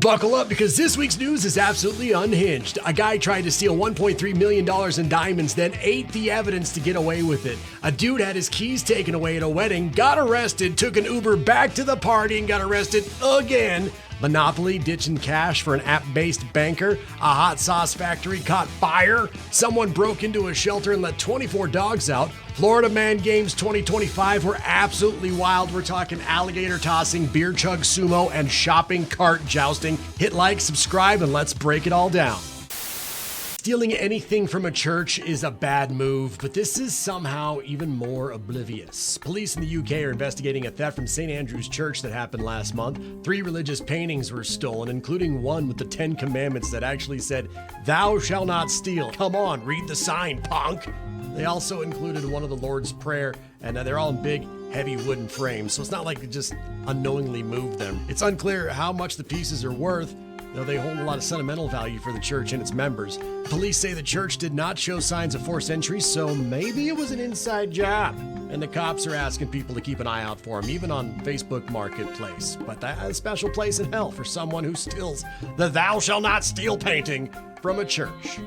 Buckle up because this week's news is absolutely unhinged. A guy tried to steal $1.3 million in diamonds, then ate the evidence to get away with it. A dude had his keys taken away at a wedding, got arrested, took an Uber back to the party and got arrested again. Monopoly ditching cash for an app-based banker. A hot sauce factory caught fire. Someone broke into a shelter and let 24 dogs out. Florida Man Games 2025 were absolutely wild. We're talking alligator tossing, beer chug sumo, and shopping cart jousting. Hit like, subscribe, and let's break it all down. Stealing anything from a church is a bad move, but this is somehow even more oblivious. Police in the UK are investigating a theft from St. Andrew's Church that happened last month. 3 religious paintings were stolen, including one with the 10 commandments that actually said, "Thou shalt not steal." Come on, read the sign, punk. They also included one of the Lord's Prayer, and they're all in big, heavy wooden frames, so it's not like they just unknowingly moved them. It's unclear how much the pieces are worth, though they hold a lot of sentimental value for the church and its members. Police say the church did not show signs of forced entry, so maybe it was an inside job. And the cops are asking people to keep an eye out for them, even on Facebook Marketplace. But that's a special place in hell for someone who steals the "Thou shalt not steal" painting from a church.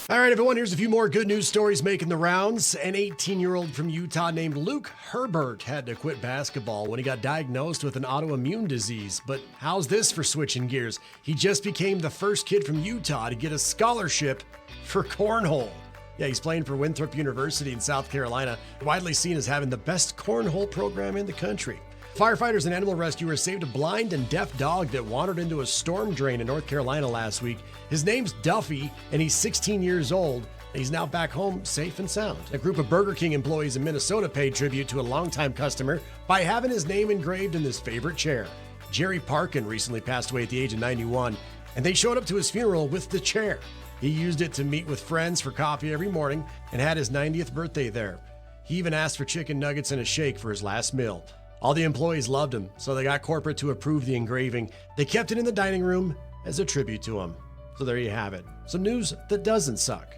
All right, everyone, here's a few more good news stories making the rounds. An 18-year-old from Utah named Luke Herbert had to quit basketball when he got diagnosed with an autoimmune disease. But how's this for switching gears? He just became the first kid from Utah to get a scholarship for cornhole. Yeah, he's playing for Winthrop University in South Carolina, widely seen as having the best cornhole program in the country. Firefighters and animal rescuers saved a blind and deaf dog that wandered into a storm drain in North Carolina last week. His name's Duffy, and he's 16 years old. He's now back home safe and sound. A group of Burger King employees in Minnesota paid tribute to a longtime customer by having his name engraved in his favorite chair. Jerry Parkin recently passed away at the age of 91, and they showed up to his funeral with the chair. He used it to meet with friends for coffee every morning and had his 90th birthday there. He even asked for chicken nuggets and a shake for his last meal. All the employees loved him, so they got corporate to approve the engraving. They kept it in the dining room as a tribute to him. So there you have it. Some news that doesn't suck.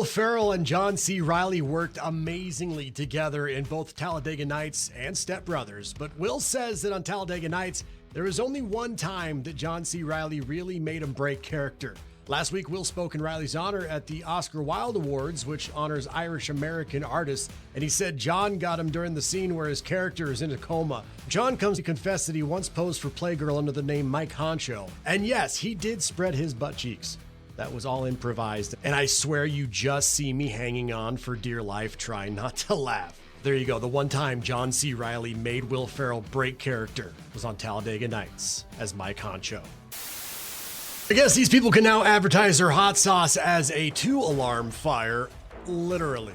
Ferrell and John C. Reilly worked amazingly together in both Talladega Nights and Step Brothers, but Will says that on Talladega Nights, there was only one time that John C. Reilly really made him break character. Last week, Will spoke in Reilly's honor at the Oscar Wilde Awards, which honors Irish-American artists, and he said John got him during the scene where his character is in a coma. John comes to confess that he once posed for Playgirl under the name Mike Honcho. And yes, he did spread his butt cheeks. That was all improvised, and I swear you just see me hanging on for dear life trying not to laugh. There you go, the one time John C. Reilly made Will Ferrell break character was on Talladega Nights as Mike Honcho. I guess these people can now advertise their hot sauce as a 2-alarm fire, literally.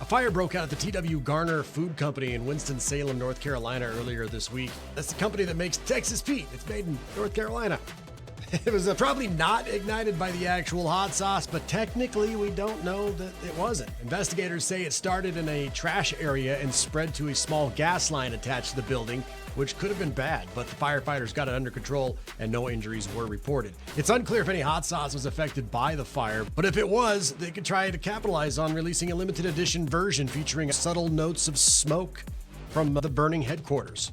A fire broke out at the T.W. Garner Food Company in Winston-Salem, North Carolina earlier this week. That's the company that makes Texas Pete. It's made in North Carolina. It was probably not ignited by the actual hot sauce, but technically we don't know that it wasn't. Investigators say it started in a trash area and spread to a small gas line attached to the building, which could have been bad, but the firefighters got it under control and no injuries were reported. It's unclear if any hot sauce was affected by the fire, but if it was, they could try to capitalize on releasing a limited edition version featuring subtle notes of smoke from the burning headquarters.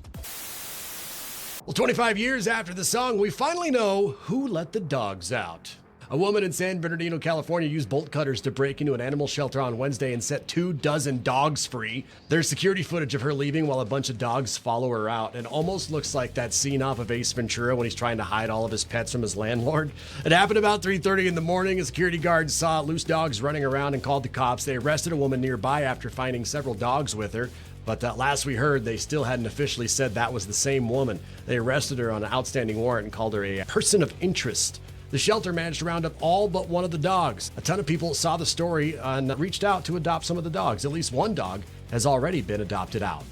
Well, 25 years after the song, we finally know who let the dogs out. A woman in San Bernardino, California used bolt cutters to break into an animal shelter on Wednesday and set 24 dogs free. There's security footage of her leaving while a bunch of dogs follow her out, and almost looks like that scene off of Ace Ventura when he's trying to hide all of his pets from his landlord. It happened about 3:30 in the morning. A security guard saw loose dogs running around and called the cops. They arrested a woman nearby after finding several dogs with her. But last we heard, they still hadn't officially said that was the same woman. They arrested her on an outstanding warrant and called her a person of interest. The shelter managed to round up all but one of the dogs. A ton of people saw the story and reached out to adopt some of the dogs. At least one dog has already been adopted out.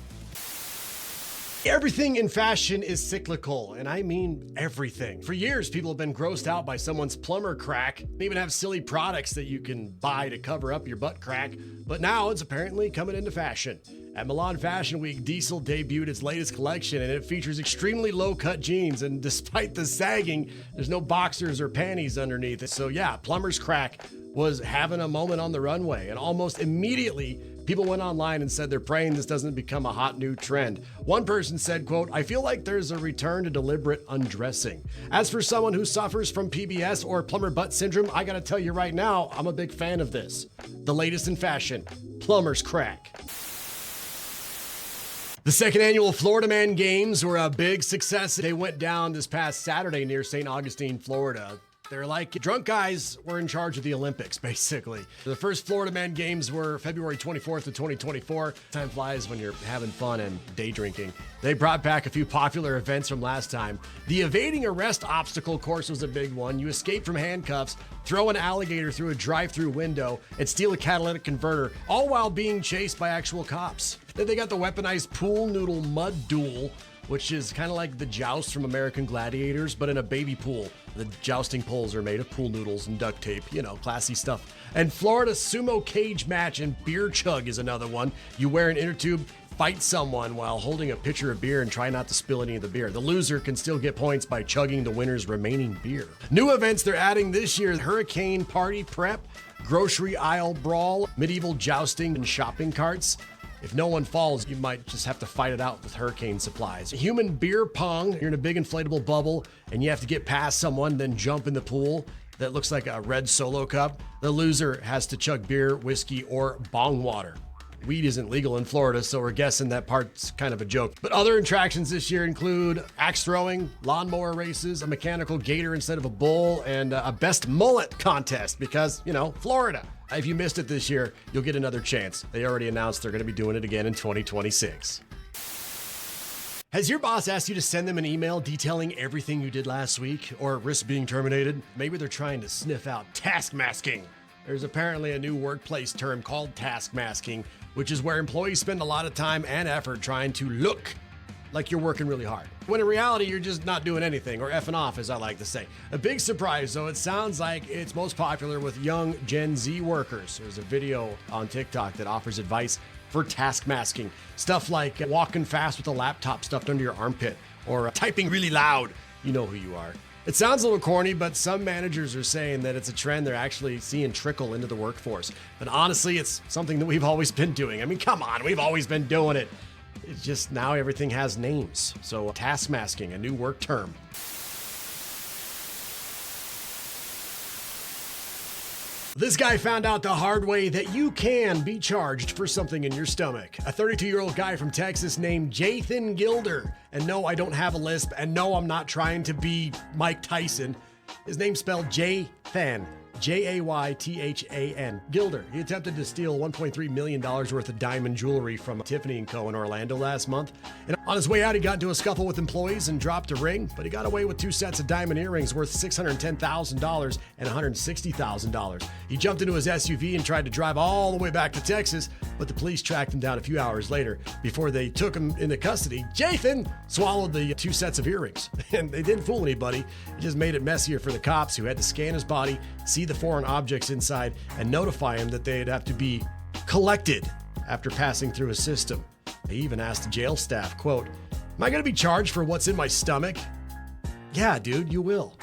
Everything in fashion is cyclical, and I mean everything. For years, people have been grossed out by someone's plumber crack. They even have silly products that you can buy to cover up your butt crack, but now it's apparently coming into fashion. At Milan Fashion Week, Diesel debuted its latest collection, and it features extremely low-cut jeans, and despite the sagging, there's no boxers or panties underneath it. So yeah, plumber's crack was having a moment on the runway, and almost immediately, People went online and said they're praying this doesn't become a hot new trend. One person said, quote, "I feel like there's a return to deliberate undressing." As for someone who suffers from PBS or plumber butt syndrome, I gotta tell you right now, I'm a big fan of this. The latest in fashion, plumber's crack. The second annual Florida Man Games were a big success. They went down this past Saturday near St. Augustine, Florida. They're like drunk guys were in charge of the Olympics, basically. The first Florida Man Games were February 24th of 2024. Time flies when you're having fun and day drinking. They brought back a few popular events from last time. The evading arrest obstacle course was a big one. You escape from handcuffs, throw an alligator through a drive-through window, and steal a catalytic converter, all while being chased by actual cops. Then they got the weaponized pool noodle mud duel, which is kind of like the joust from American Gladiators, but in a baby pool. The jousting poles are made of pool noodles and duct tape, you know, classy stuff. And Florida sumo cage match and beer chug is another one. You wear an inner tube, fight someone while holding a pitcher of beer and try not to spill any of the beer. The loser can still get points by chugging the winner's remaining beer. New events they're adding this year: hurricane party prep, grocery aisle brawl, medieval jousting, and shopping carts. If no one falls, you might just have to fight it out with hurricane supplies. Human beer pong, you're in a big inflatable bubble and you have to get past someone, then jump in the pool that looks like a red Solo cup. The loser has to chug beer, whiskey, or bong water. Weed isn't legal in Florida, so we're guessing that part's kind of a joke. But other attractions this year include axe throwing, lawnmower races, a mechanical gator instead of a bull, and a best mullet contest because, you know, Florida. If you missed it this year, you'll get another chance. They already announced they're going to be doing it again in 2026. Has your boss asked you to send them an email detailing everything you did last week or risk being terminated? Maybe they're trying to sniff out task masking. There's apparently a new workplace term called task masking, which is where employees spend a lot of time and effort trying to look like you're working really hard, when in reality, you're just not doing anything, or effing off, as I like to say. A big surprise, though, it sounds like it's most popular with young Gen Z workers. There's a video on TikTok that offers advice for task masking. Stuff like walking fast with a laptop stuffed under your armpit, or typing really loud. You know who you are. It sounds a little corny, but some managers are saying that it's a trend they're actually seeing trickle into the workforce. But honestly, it's something that we've always been doing. I mean, come on, we've always been doing it. It's just now everything has names. So task masking, a new work term. This guy found out the hard way that you can be charged for something in your stomach. A 32-year-old guy from Texas named Jathan Gilder. And no, I don't have a lisp. And no, I'm not trying to be Mike Tyson. His name's spelled Jathan. Jaythan. Gilder. He attempted to steal $1.3 million worth of diamond jewelry from Tiffany & Co. in Orlando last month. And on his way out, he got into a scuffle with employees and dropped a ring, but he got away with 2 sets of diamond earrings worth $610,000 and $160,000. He jumped into his SUV and tried to drive all the way back to Texas, but the police tracked him down a few hours later. Before they took him into custody, Jathan swallowed the 2 sets of earrings. And they didn't fool anybody. It just made it messier for the cops, who had to scan his body, see the foreign objects inside, and notify him that they'd have to be collected after passing through his system. They even asked the jail staff, quote, "Am I going to be charged for what's in my stomach?" Yeah, dude, you will.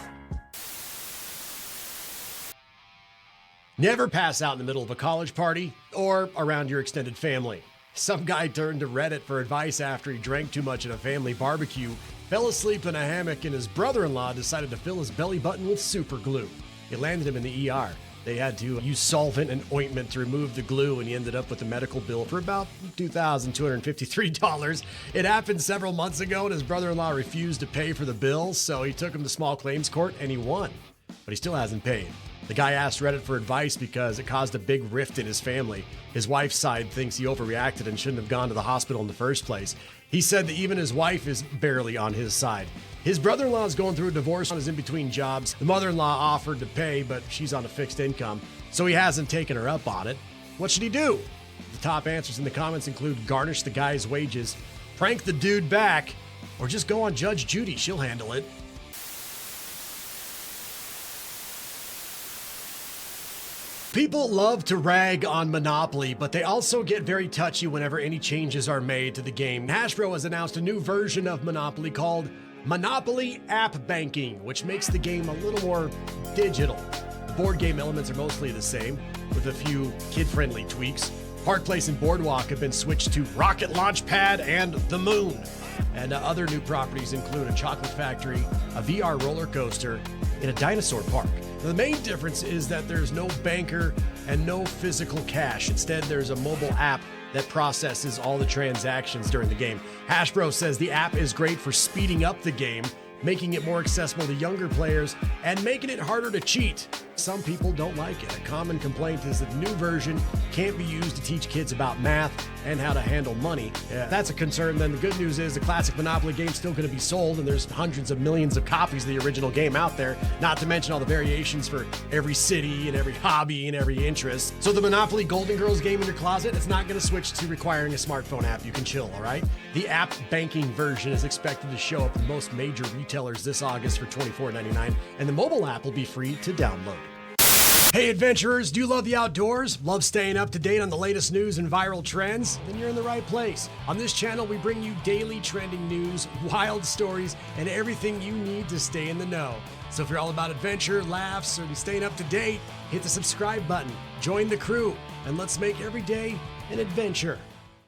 Never pass out in the middle of a college party or around your extended family. Some guy turned to Reddit for advice after he drank too much at a family barbecue, fell asleep in a hammock, and his brother-in-law decided to fill his belly button with super glue. It landed him in the ER. They had to use solvent and ointment to remove the glue, and he ended up with a medical bill for about $2,253. It happened several months ago, and his brother-in-law refused to pay for the bill, so he took him to small claims court, and he won. But he still hasn't paid. The guy asked Reddit for advice because it caused a big rift in his family. His wife's side thinks he overreacted and shouldn't have gone to the hospital in the first place. He said that even his wife is barely on his side. His brother-in-law is going through a divorce on his in-between jobs. The mother-in-law offered to pay, but she's on a fixed income, so he hasn't taken her up on it. What should he do? The top answers in the comments include garnish the guy's wages, prank the dude back, or just go on Judge Judy. She'll handle it. People love to rag on Monopoly, but they also get very touchy whenever any changes are made to the game. Hasbro has announced a new version of Monopoly called Monopoly App Banking, which makes the game a little more digital. The board game elements are mostly the same, with a few kid-friendly tweaks. Park Place and Boardwalk have been switched to Rocket Launch Pad and the Moon. And other new properties include a chocolate factory, a VR roller coaster, and a dinosaur park. Now, the main difference is that there's no banker and no physical cash. Instead, there's a mobile app that processes all the transactions during the game. Hashbro says the app is great for speeding up the game, making it more accessible to younger players, and making it harder to cheat. Some people don't like it. A common complaint is that the new version can't be used to teach kids about math and how to handle money. If that's a concern, then the good news is the classic Monopoly game's still going to be sold, and there's hundreds of millions of copies of the original game out there, not to mention all the variations for every city and every hobby and every interest. So the Monopoly Golden Girls game in your closet, it's not going to switch to requiring a smartphone app. You can chill, all right? The app banking version is expected to show up in most major retailers this August for $24.99, and the mobile app will be free to download. Hey adventurers, do you love the outdoors? Love staying up to date on the latest news and viral trends? Then you're in the right place. On this channel, we bring you daily trending news, wild stories, and everything you need to stay in the know. So if you're all about adventure, laughs, or staying up to date, hit the subscribe button, join the crew, and let's make every day an adventure.